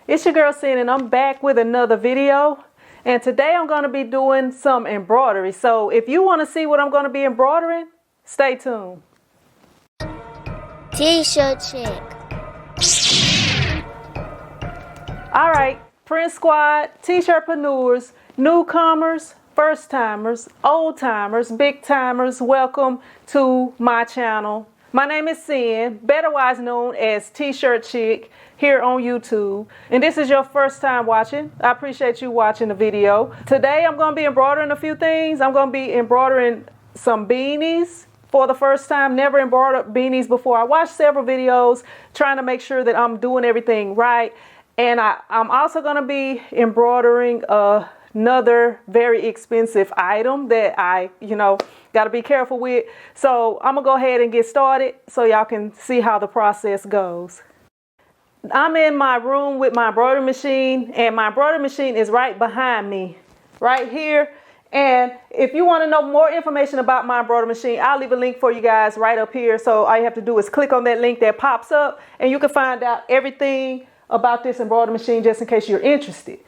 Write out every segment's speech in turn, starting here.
It's your girl Sin, and I'm back with another video. And today I'm going to be doing some embroidery. So if you want to see what I'm going to be embroidering, stay tuned. TshirtChick. All right, Print Squad, T-shirtpreneurs, newcomers, first timers, old timers, big timers, welcome to my channel. My name is Sin, betterwise known as TshirtChick, here on YouTube. And this is your first time watching. I appreciate you watching the video. Today I'm going to be embroidering a few things. I'm going to be embroidering some beanies for the first time. Never embroidered beanies before. I watched several videos trying to make sure that I'm doing everything right. And I'm also going to be embroidering another very expensive item that I, got to be careful with. So I'm going to go ahead and get started so y'all can see how the process goes. I'm in my room with my embroidery machine, and my embroidery machine is right behind me, right here. And if you want to know more information about my embroidery machine, I'll leave a link for you guys right up here. So all you have to do is click on that link that pops up, and you can find out everything about this embroidery machine just in case you're interested.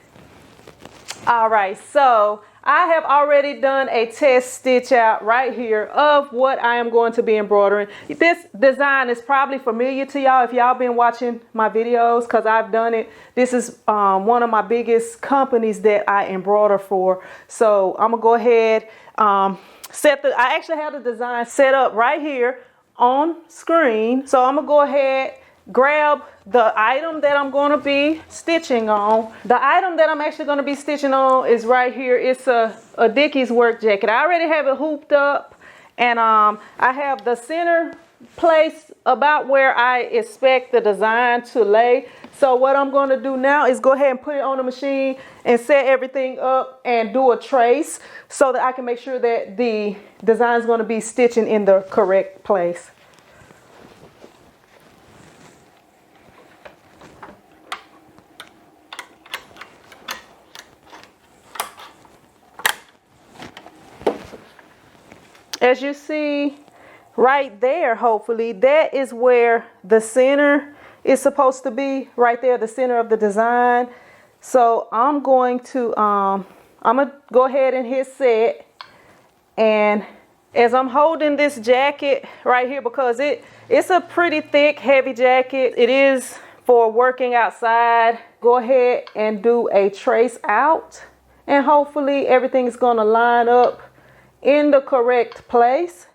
All right, so I have already done a test stitch out right here of what I am going to be embroidering. This design is probably familiar to y'all if y'all been watching my videos, because I've done it. This is one of my biggest companies that I embroider for. So I'm gonna go ahead, I actually have the design set up right here on screen. So I'm gonna go ahead, grab the item that I'm going to be stitching on. The item that I'm actually going to be stitching on is right here. It's a Dickies work jacket. I already have it hooped up, and I have the center placed about where I expect the design to lay. So what I'm going to do now is go ahead and put it on the machine and set everything up and do a trace so that I can make sure that the design is going to be stitching in the correct place. As you see right there, hopefully, that is where the center is supposed to be, right there, the center of the design. So I'm going to go ahead and hit set. And as I'm holding this jacket right here, because it's a pretty thick, heavy jacket, it is for working outside, go ahead and do a trace out. And hopefully everything is going to line up in the correct place.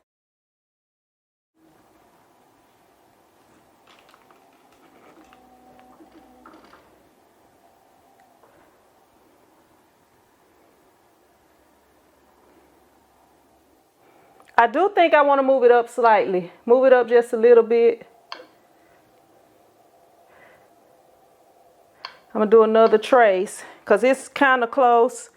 I do think I want to move it up slightly. Move it up just a little bit. I'm going to do another trace because it's kind of close.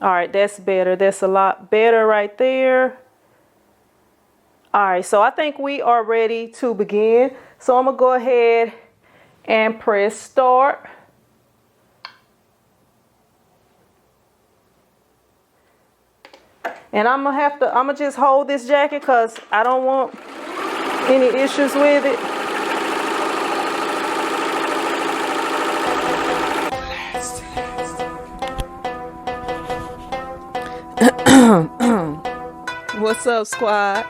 All right, that's better. That's a lot better right there. All right, so I think we are ready to begin. So I'm gonna go ahead and press start. And I'm gonna just hold this jacket because I don't want any issues with it. What's up, squad?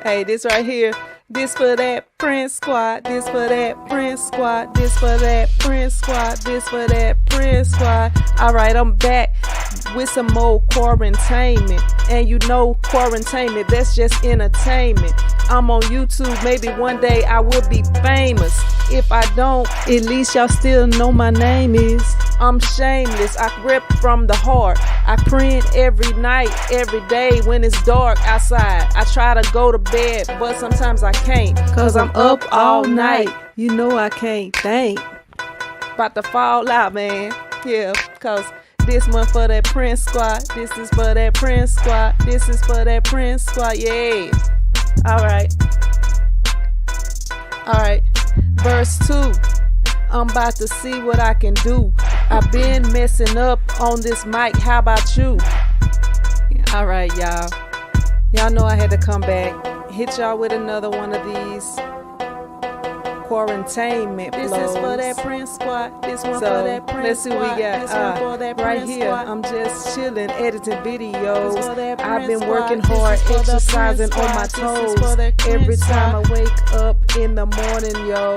Hey, this right here, this for that Print Squad, this for that Print Squad, this for that Print Squad, this for that Print Squad. All right, I'm back with some more quarantainment. And you know, quarantainment, that's just entertainment. I'm on YouTube, maybe one day I will be famous. If I don't, at least y'all still know my name is. I'm shameless, I rip from the heart. I print every night, every day when it's dark outside. I try to go to bed, but sometimes I can't, cause I'm up all night. You know I can't think. About to fall out, man. Yeah, cause this one for that Print Squad. This is for that Print Squad. This is for that Print Squad. Yeah. Alright. Alright. Verse 2. I'm about to see what I can do. I've been messing up on this mic. How about you? Alright, y'all. Y'all know I had to come back, hit y'all with another one of these quarantainment blows. This is for that Prince squad. This one for that Prince squad. Let's see what we got. This one for that right here. Squad. I'm just chilling, editing videos. I've been working hard, exercising on my toes. Every time I wake up in the morning, yo.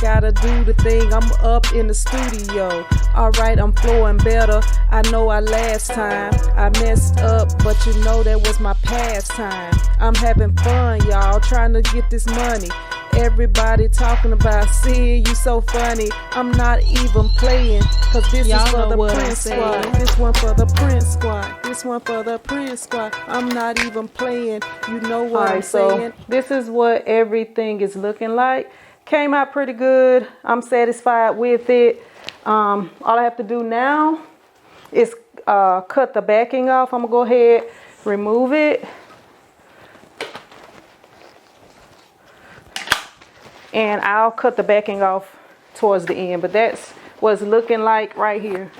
Gotta do the thing, I'm up in the studio. Alright, I'm flowing better. I know last time I messed up, but you know that was my pastime. I'm having fun, y'all, trying to get this money. Everybody talking about seeing you so funny. I'm not even playing, cause this is for the Prince squad. This one for the Prince squad. This one for the Prince squad. I'm not even playing. You know what I'm saying? This is what everything is looking like. Came out pretty good. I'm satisfied with it. All I have to do now is cut the backing off. I'm gonna go ahead, remove it. And I'll cut the backing off towards the end, but that's what it's looking like right here.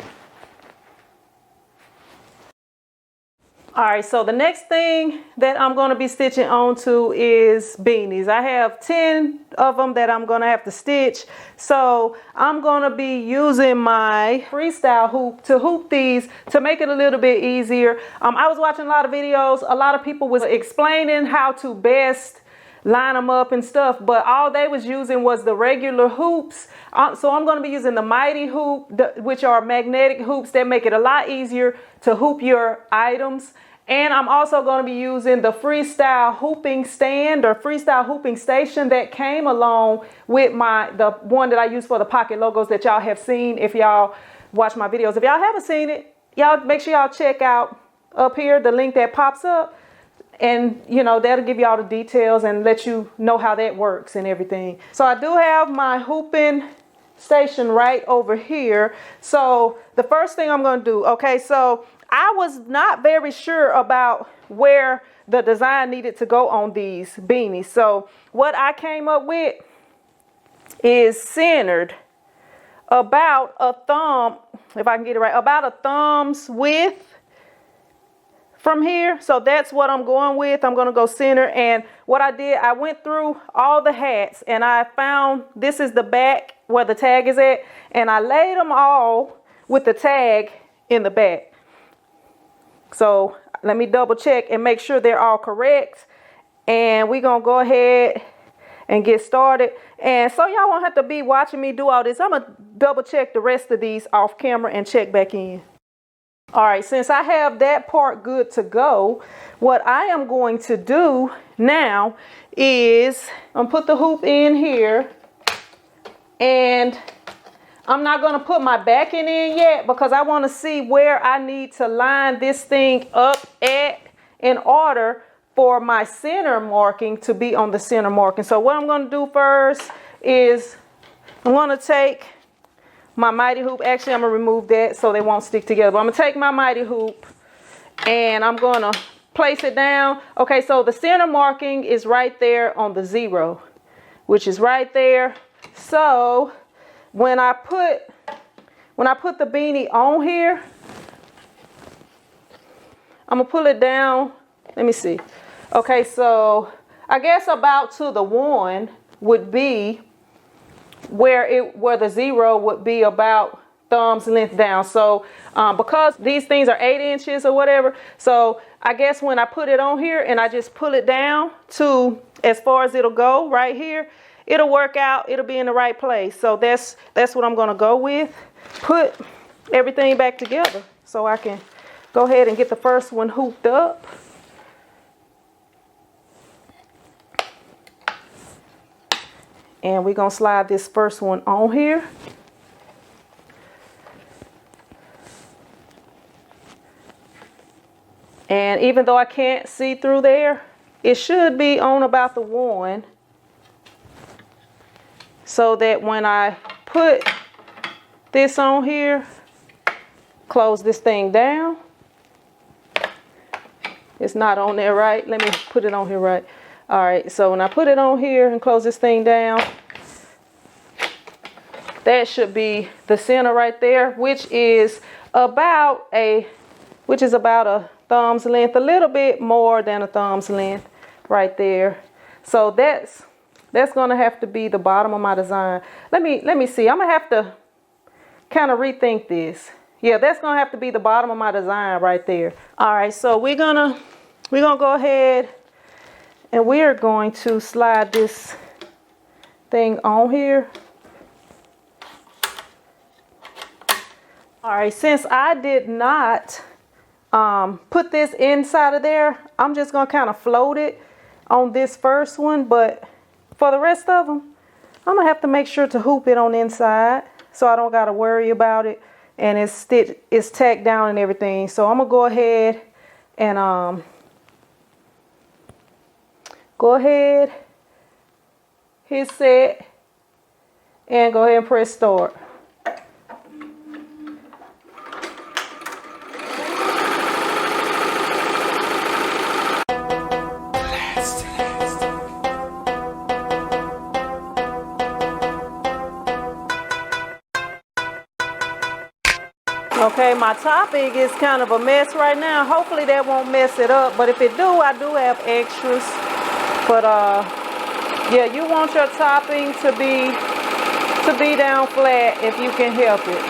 All right, so the next thing that I'm going to be stitching onto is beanies. I have 10 of them that I'm going to have to stitch. So I'm going to be using my freestyle hoop to hoop these to make it a little bit easier. I was watching a lot of videos. A lot of people was explaining how to best line them up and stuff, but all they was using was the regular hoops. So I'm going to be using the mighty hoop, which are magnetic hoops that make it a lot easier to hoop your items. And I'm also going to be using the freestyle hooping stand or freestyle hooping station that came along with the one that I use for the pocket logos that y'all have seen if y'all watch my videos. If y'all haven't seen it, y'all make sure y'all check out up here the link that pops up. And, you know, that'll give you all the details and let you know how that works and everything. So I do have my hooping station right over here. So the first thing I'm going to do, okay, so I was not very sure about where the design needed to go on these beanies. So what I came up with is centered about a thumb, if I can get it right, about a thumb's width from here. So that's what I'm going with. I'm going to go center. And what I did, I went through all the hats and I found this is the back where the tag is at. And I laid them all with the tag in the back. So let me double check and make sure they're all correct. And we're going to go ahead and get started. And so y'all won't have to be watching me do all this. I'm going to double check the rest of these off camera and check back in. All right, since I have that part good to go, what I am going to do now is I'm put the hoop in here, and I'm not going to put my backing in yet because I want to see where I need to line this thing up at in order for my center marking to be on the center marking. So what I'm going to do first is I'm going to take my mighty hoop. Actually, I'm going to remove that so they won't stick together. But I'm going to take my mighty hoop and I'm going to place it down. Okay, so the center marking is right there on the 0, which is right there. So when I put the beanie on here, I'm going to pull it down. Let me see. Okay, so I guess about to the 1 would be where the 0 would be about thumb's length down. So because these things are 8 inches or whatever, so I guess when I put it on here and I just pull it down to as far as it'll go right here, it'll work out. It'll be in the right place. So that's what I'm going to go with. Put everything back together so I can go ahead and get the first one hooped up. And we're going to slide this first one on here. And even though I can't see through there, it should be on about the 1. So that when I put this on here, close this thing down. It's not on there right. Let me put it on here right. All right, so when I put it on here and close this thing down, that should be the center right there, which is about a thumb's length, a little bit more than a thumb's length right there. So that's gonna have to be the bottom of my design. Let me see. I'm gonna have to kind of rethink this. Yeah, that's gonna have to be the bottom of my design right there. All right, so we're gonna go ahead and we are going to slide this thing on here. All right, since I did not put this inside of there, I'm just gonna kind of float it on this first one, but for the rest of them, I'm gonna have to make sure to hoop it on the inside so I don't gotta worry about it and it's tacked down and everything. So I'm gonna go ahead and hit set and go ahead and press start. Okay, my topping is kind of a mess right now. Hopefully that won't mess it up, but if it do, I do have extras. But yeah, you want your topping to be down flat if you can help it.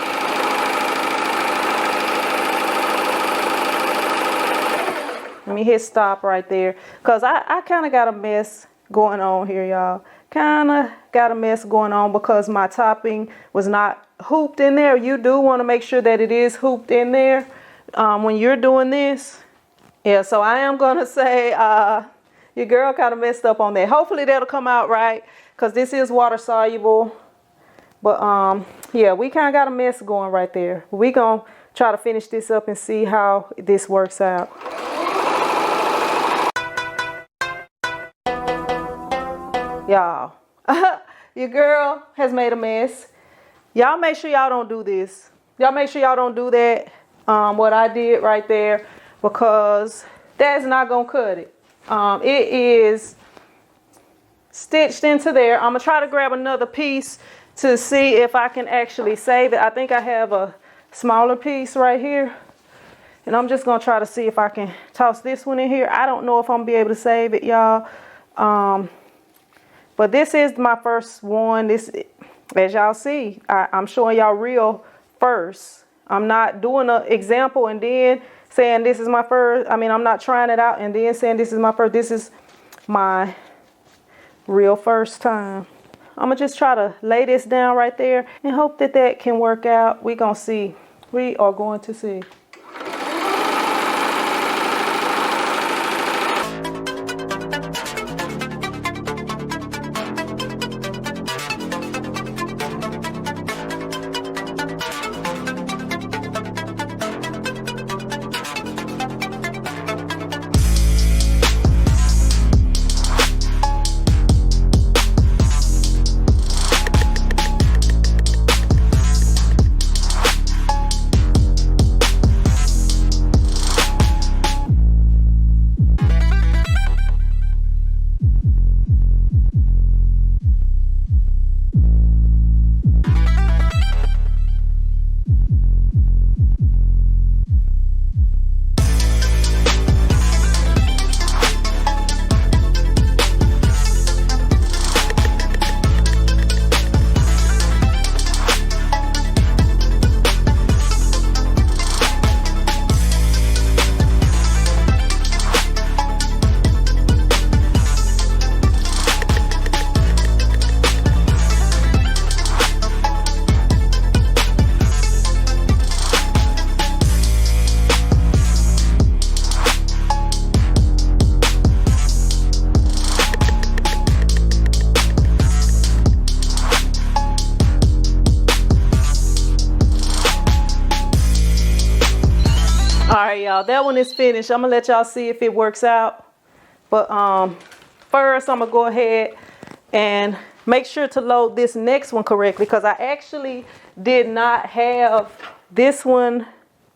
Let me hit stop right there, because I kind of got a mess going on here, y'all. Kind of got a mess going on because my topping was not hooped in there. You do want to make sure that it is hooped in there when you're doing this. Yeah, so I am going to say your girl kind of messed up on that. Hopefully that'll come out right, because this is water soluble. But yeah, we kind of got a mess going right there. We're going to try to finish this up and see how this works out. Y'all, your girl has made a mess. Y'all make sure y'all don't do this. Y'all make sure y'all don't do that, what I did right there, because that's not gonna cut it. It is stitched into there. I'm gonna try to grab another piece to see if I can actually save it. I think I have a smaller piece right here, and I'm just gonna try to see if I can toss this one in here. I don't know if I'm gonna be able to save it, y'all. But this is my first one. This, as y'all see, I'm showing y'all real first. I'm not doing an example and then saying this is my first. I mean, I'm not trying it out and then saying this is my first. This is my real first time. I'm gonna just try to lay this down right there and hope that that can work out. We're gonna see. We are going to see. Y'all, that one is finished. I'm gonna let y'all see if it works out, but first I'm gonna go ahead and make sure to load this next one correctly, because I actually did not have this one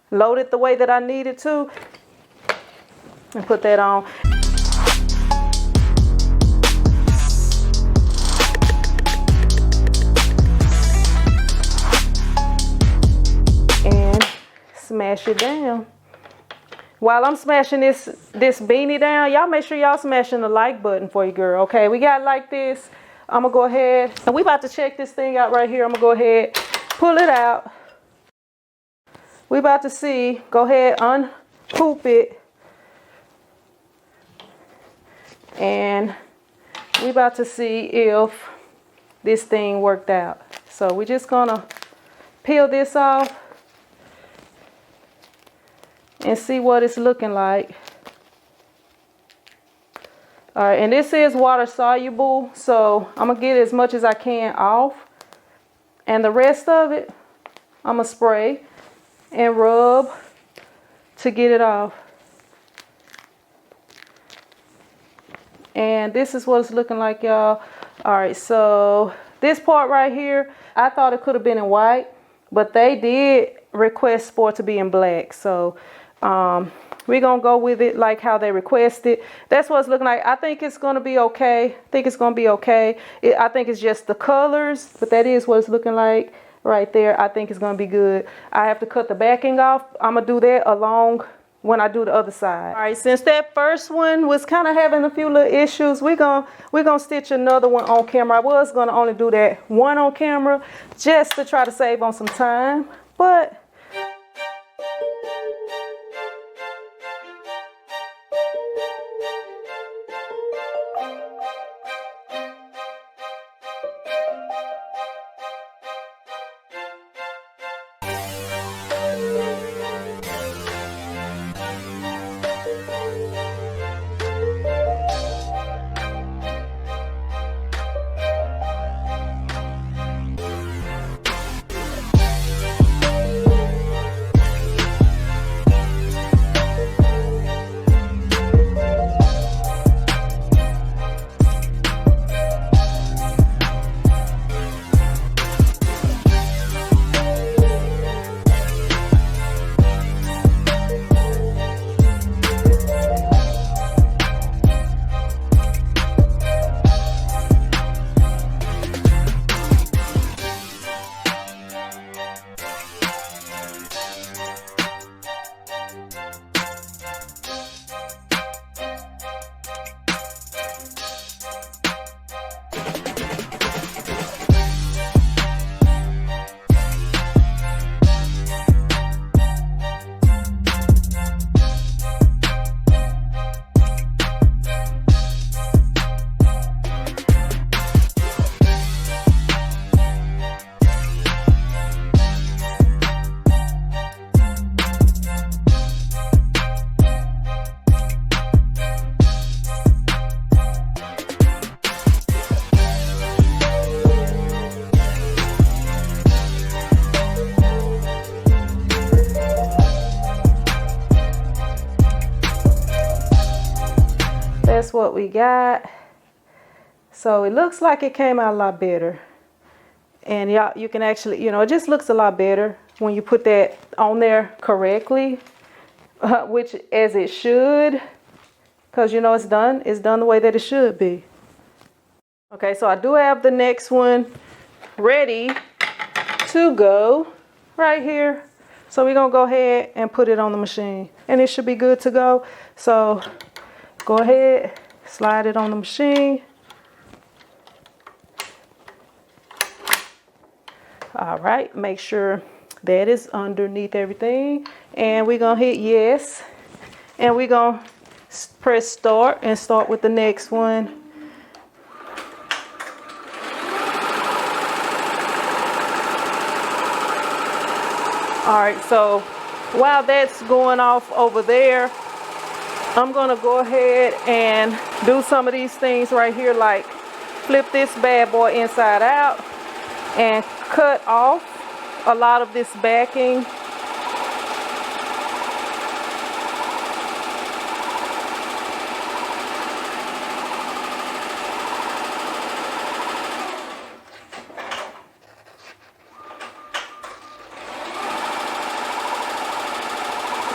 loaded the way that I needed to. And put that on. And smash it down. while I'm smashing this beanie down, y'all make sure y'all smashing the like button for your girl, okay? We got like this. I'm gonna go ahead, and we about to check this thing out right here. I'm gonna go ahead, pull it out. We about to see, go ahead, unhoop it. And we about to see if this thing worked out. So we're just gonna peel this off and see what it's looking like. All right, and this is water soluble, so I'm gonna get as much as I can off, and the rest of it I'm gonna spray and rub to get it off. And this is what it's looking like, y'all. All right, so this part right here, I thought it could have been in white, but they did request for it to be in black. So we're gonna go with it like how they requested. That's what it's looking like. I think it's gonna be okay. I think it's gonna be okay. I think it's just the colors, but that is what it's looking like right there. I think it's gonna be good. I have to cut the backing off. I'm gonna do that along when I do the other side. All right, since that first one was kind of having a few little issues, we're gonna stitch another one on camera. I was gonna only do that one on camera just to try to save on some time, but that's what we got. So it looks like it came out a lot better. And y'all, you can actually, you know, it just looks a lot better when you put that on there correctly, which as it should, because you know it's done the way that it should be. Okay, so I do have the next one ready to go right here. So we're gonna go ahead and put it on the machine, and it should be good to go. So go ahead, slide it on the machine. All right, make sure that is underneath everything. And we're gonna hit yes. And we're gonna press start and start with the next one. All right, so while that's going off over there, I'm gonna go ahead and do some of these things right here, like flip this bad boy inside out and cut off a lot of this backing.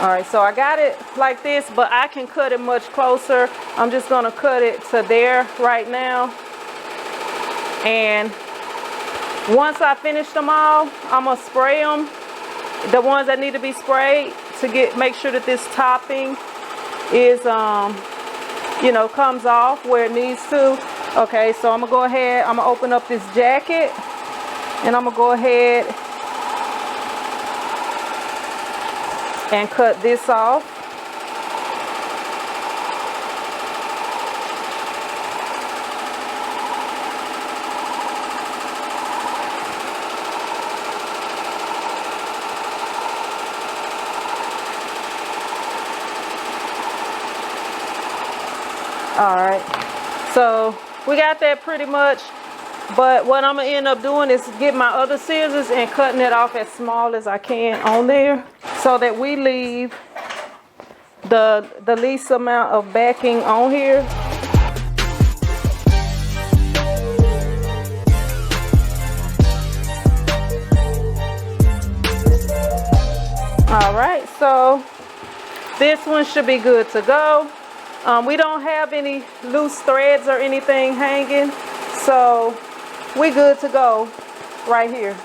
All right, so I got it like this, but I can cut it much closer. I'm just gonna cut it to there right now. And once I finish them all, I'm gonna spray them, the ones that need to be sprayed, to make sure that this topping is, you know, comes off where it needs to. Okay, so I'm gonna go ahead, I'm gonna open up this jacket and I'm gonna go ahead and cut this off. All right, so we got that pretty much, but what I'm gonna end up doing is get my other scissors and cutting it off as small as I can on there so that we leave the least amount of backing on here. All right, so this one should be good to go. We don't have any loose threads or anything hanging, so we good to go right here.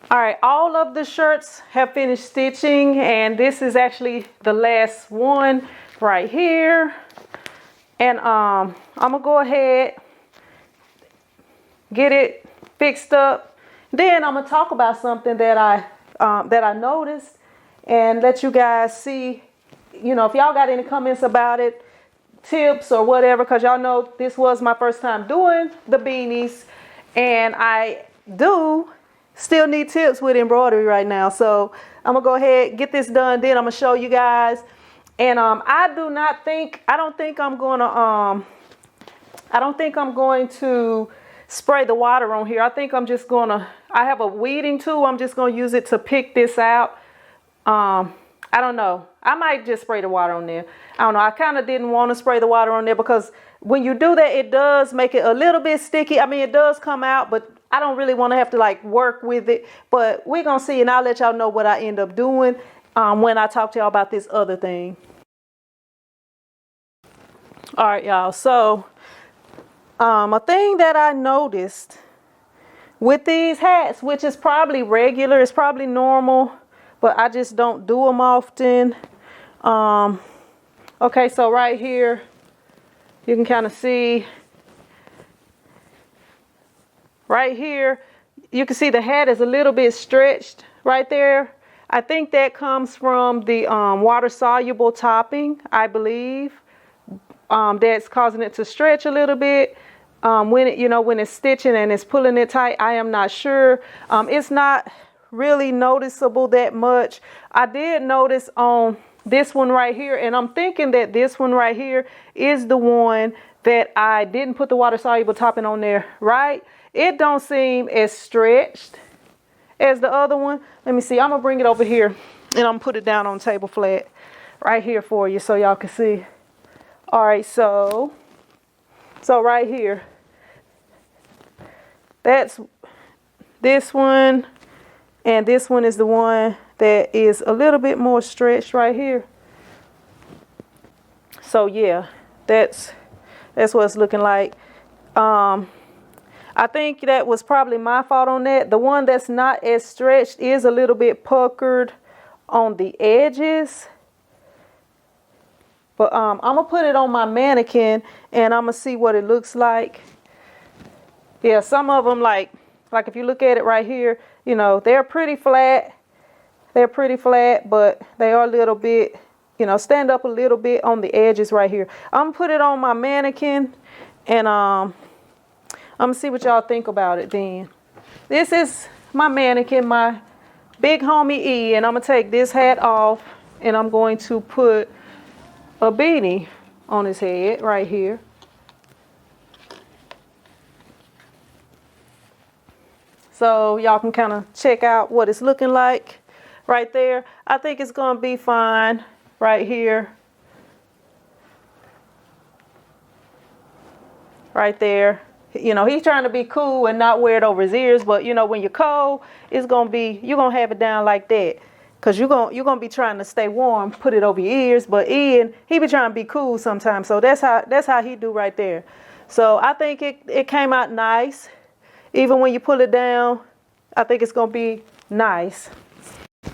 All right, all of the shirts have finished stitching, and this is actually the last one right here. And I'm gonna go ahead, get it fixed up. Then I'm gonna talk about something that I noticed and let you guys see, you know, if y'all got any comments about it, tips or whatever, because y'all know this was my first time doing the beanies, and I do still need tips with embroidery right now. So I'm gonna go ahead, get this done, then I'm gonna show you guys. And I don't think I'm going to spray the water on here. I think I'm just gonna, I have a weeding tool, I'm just gonna use it to pick this out. I don't know, I might just spray the water on there. I don't know, I kind of didn't want to spray the water on there because when you do that, it does make it a little bit sticky. I mean, it does come out, but I don't really want to have to like work with it. But we're gonna see, and I'll let y'all know what I end up doing when I talk to y'all about this other thing. All right, y'all, so a thing that I noticed with these hats, which is probably regular, it's probably normal, but I just don't do them often. Okay, so right here, you can kind of see right here, you can see the hat is a little bit stretched right there. I think that comes from the water soluble topping, I believe. That's causing it to stretch a little bit. When it, when it's stitching and it's pulling it tight, I am not sure. It's not really noticeable that much. I did notice on this one right here, and I'm thinking that this one right here is the one that I didn't put the water soluble topping on there, right? It don't seem as stretched as the other one. Let me see. I'm gonna bring it over here and I'm gonna put it down on the table flat right here for you so y'all can see. All right, so right here, that's this one, and this one is the one that is a little bit more stretched right here. So yeah, that's what it's looking like. I think that was probably my fault on that. The one that's not as stretched is a little bit puckered on the edges. But I'm going to put it on my mannequin and I'm going to see what it looks like. Yeah, some of them, like if you look at it right here, they're pretty flat. They're pretty flat, but they are a little bit, stand up a little bit on the edges right here. I'm going to put it on my mannequin and I'm going to see what y'all think about it then. This is my mannequin, my big homie E, and I'm going to take this hat off and I'm going to put a beanie on his head right here. So y'all can kind of check out what it's looking like right there. I think it's going to be fine right here. Right there. He's trying to be cool and not wear it over his ears, but when you're cold, you're going to have it down like that. Because you're gonna be trying to stay warm, put it over your ears. But Ian, he be trying to be cool sometimes. So that's how he do right there. So I think it came out nice. Even when you pull it down, I think it's gonna be nice.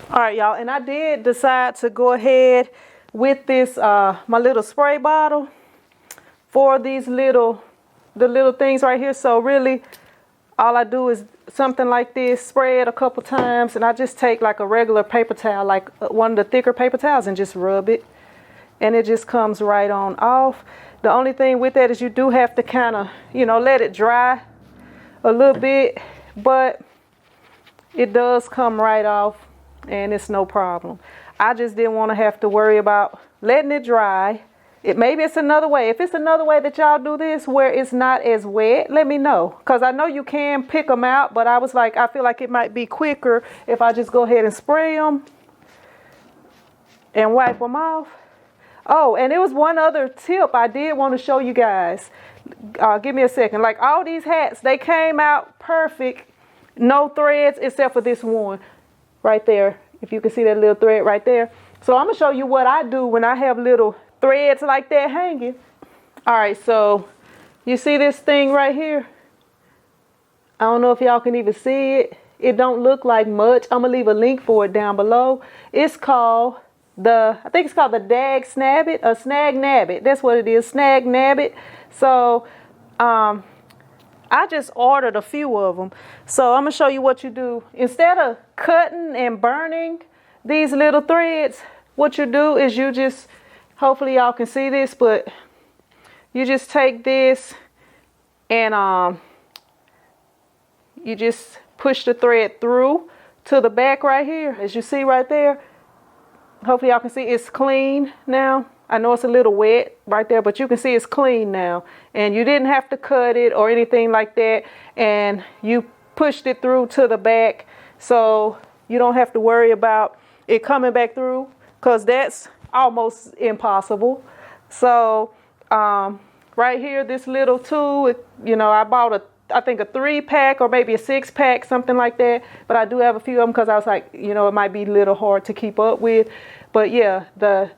All right, y'all. And I did decide to go ahead with this my little spray bottle for these the little things right here. So really, all I do is something like this, spray it a couple times, and I just take like a regular paper towel, like one of the thicker paper towels, and just rub it, and it just comes right on off. The only thing with that is you do have to kind of, let it dry a little bit, but it does come right off, and it's no problem. I just didn't want to have to worry about letting it dry. Maybe it's another way. If it's another way that y'all do this where it's not as wet, let me know. Because I know you can pick them out, but I was like, I feel like it might be quicker if I just go ahead and spray them and wipe them off. Oh, and there was one other tip I did want to show you guys. Give me a second. Like all these hats, they came out perfect. No threads except for this one right there. If you can see that little thread right there. So I'm going to show you what I do when I have little threads like that hanging. All right, so you see this thing right here? I don't know if y'all can even see it. It don't look like much. I'm gonna leave a link for it down below. It's called I think it's called the Dag Snabbit, a Snag Nabbit. That's what it is, Snag Nabbit. So I just ordered a few of them. So I'm gonna show you what you do. Instead of cutting and burning these little threads, what you do is you just, hopefully y'all can see this, but you just take this and you just push the thread through to the back right here. As you see right there, hopefully y'all can see it's clean now. I know it's a little wet right there, but you can see it's clean now. And you didn't have to cut it or anything like that. And you pushed it through to the back, so you don't have to worry about it coming back through, because that's almost impossible. So right here, this little tool, I bought I think a 3-pack or maybe a 6-pack, something like that. But I do have a few of them because I was like, it might be a little hard to keep up with. But yeah, the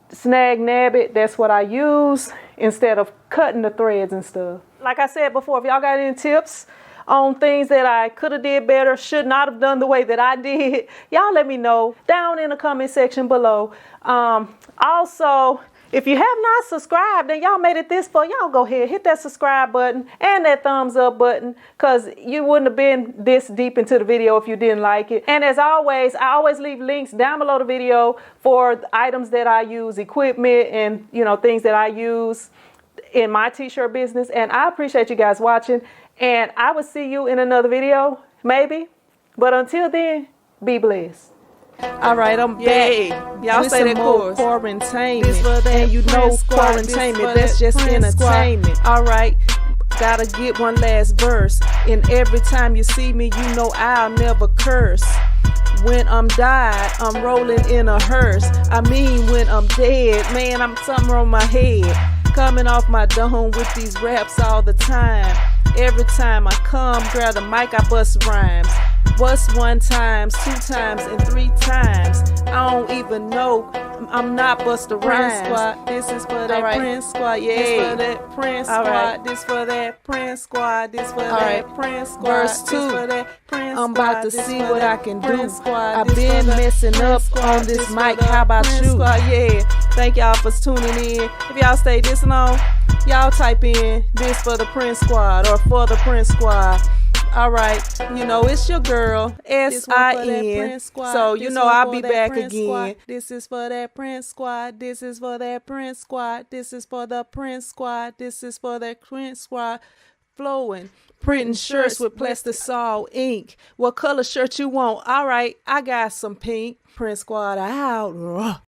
Snag Nabbit, that's what I use instead of cutting the threads and stuff. Like I said before, if y'all got any tips on things that I could have did better, should not have done the way that I did, y'all let me know down in the comment section below. Also, If you have not subscribed and y'all made it this far, y'all go ahead, hit that subscribe button and that thumbs up button, because you wouldn't have been this deep into the video if you didn't like it. And as always, I always leave links down below the video for items that I use, equipment, and things that I use in my t-shirt business. And I appreciate you guys watching, and I will see you in another video, maybe. But until then, be blessed. All right, I'm back. Y'all say that quarantainment, and you know quarantainment, that's just entertainment. All right, gotta get one last verse. And every time you see me, you know I'll never curse. When I'm died, I'm rolling in a hearse. I mean, when I'm dead, man, I'm something on my head. Coming off my dome with these raps all the time. Every time I come, grab the mic, I bust rhymes. Bust 1 time, 2 times, and 3 times. I don't even know. I'm not Busta Rhymes. Squad. This is for that Prince Squad. Yeah. This for that Prince Squad. This for that Prince Squad. This for that Prince Squad. Verse 2. I'm about to see what I can do. I've been messing up on this mic. How about you? Yeah. Thank y'all for tuning in. If y'all stay this long, y'all type in this for the Prince Squad or for the Prince Squad. All right, it's your girl, S-I-N, so I'll be back again. This is for that Prince Squad, this is for that Prince Squad, this is for the Prince Squad, this is for that Prince Squad. Flowing, printing shirts with plastisol ink. What color shirt you want? All right, I got some pink. Prince Squad out.